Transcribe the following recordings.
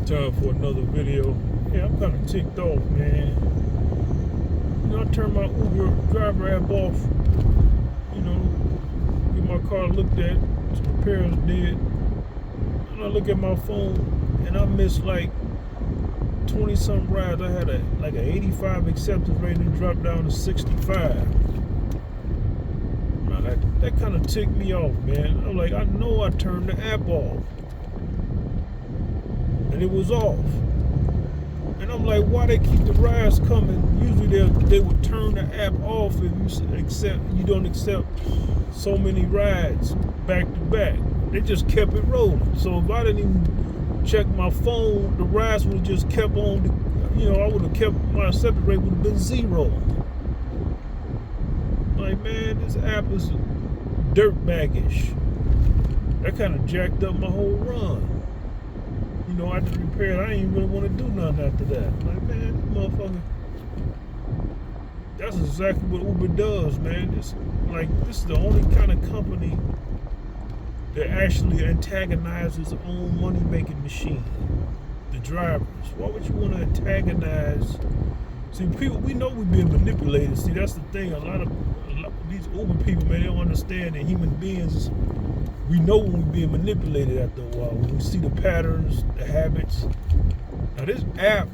Time for another video. Yeah, I'm kind of ticked off, man. You know, I turned my Uber driver app off. You know, get my car looked at. Some repairs did. And I look at my phone, and I missed like 20-something rides. I had like an 85 acceptance rate and dropped down to 65. Now that kind of ticked me off, man. I'm like, I know I turned the app off. And it was off. And I'm like, why they keep the rides coming? Usually they would turn the app off if you don't accept so many rides back to back. They just kept it rolling. So if I didn't even check my phone, the rides would have just kept on. I would have kept my acceptance rate would have been 0. Like, man, this app is dirtbaggish. That kind of jacked up my whole run. I just repaired. I didn't really want to do nothing after that. Like, man, this motherfucker. That's exactly what Uber does, man. This is the only kind of company that actually antagonizes its own money-making machine. The drivers. Why would you want to antagonize? See, people, we know we're being manipulated. See, that's the thing. A lot of these Uber people, man, they don't understand that human beings. We know when we're being manipulated after a while. When we see the patterns, the habits. Now this app,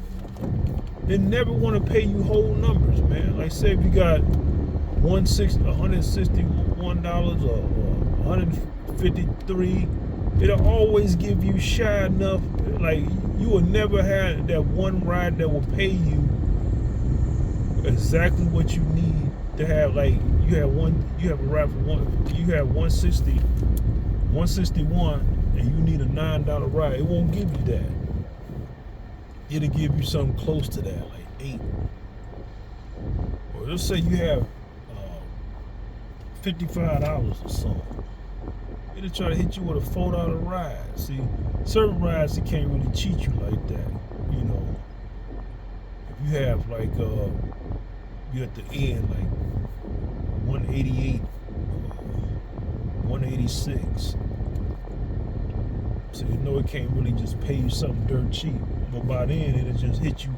they never want to pay you whole numbers, man. Like, say if you got $161 or $153, it'll always give you shy enough. Like, you will never have that one ride that will pay you exactly what you need to have. Like, you have a ride for you have 161 and you need a $9 ride. It won't give you that. It'll give you something close to that, like 8. Or let's say you have $55 or something. It'll try to hit you with a $4 ride. See, certain rides, it can't really cheat you like that. If you have like you're at the end, like 188, 186. So it can't really just pay you something dirt cheap. But by then it'll just hit you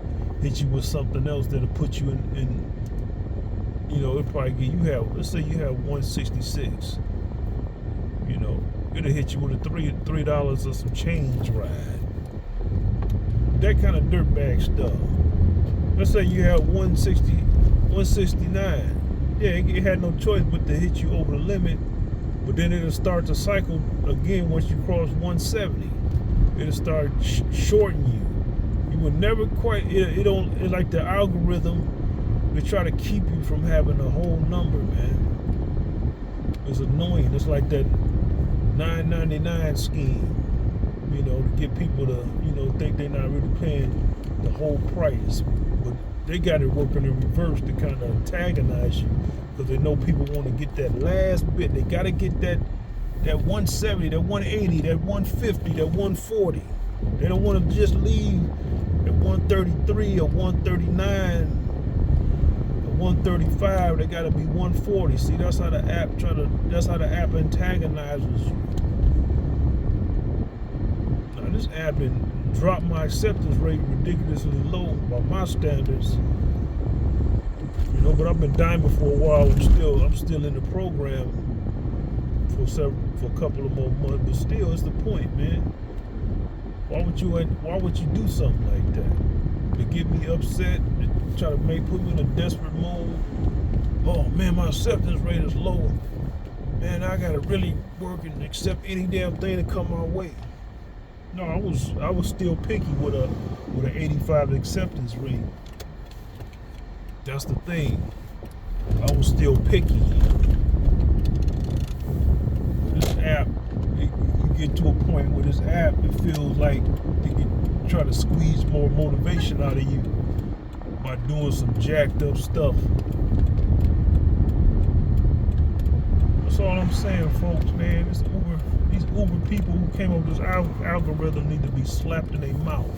with something else that'll put you in it'll probably get let's say you have 166. It'll hit you with a $3 or some change ride. That kind of dirtbag stuff. Let's say you have 169. Yeah, it had no choice but to hit you over the limit. But then it'll start to cycle again once you cross 170. It'll start shorting you. You will never quite. It like the algorithm. They try to keep you from having a whole number, man. It's annoying. It's like that $9.99 scheme. To get people to think they're not really paying the whole price, but they got it working in reverse to kind of antagonize you. Because they know people want to get that last bit. They got to get that 170, that 180, that 150, that 140. They don't want to just leave at 133 or 139 or 135. They got to be 140. See, that's how the app antagonizes you. Now, this app dropped my acceptance rate ridiculously low by my standards. But I've been diming for a while. I'm still in the program for a couple of more months. But still, it's the point, man. Why would you do something like that? To get me upset, to try to put me in a desperate mode. Oh man, my acceptance rate is low. Man, I gotta really work and accept any damn thing that come my way. No, I was still picky with an 85 acceptance rate. That's the thing. I was still picky. This app, you get to a point where this app, it feels like it can try to squeeze more motivation out of you by doing some jacked up stuff. That's all I'm saying, folks, man. These Uber people who came up with this algorithm need to be slapped in their mouth.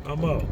I'm out.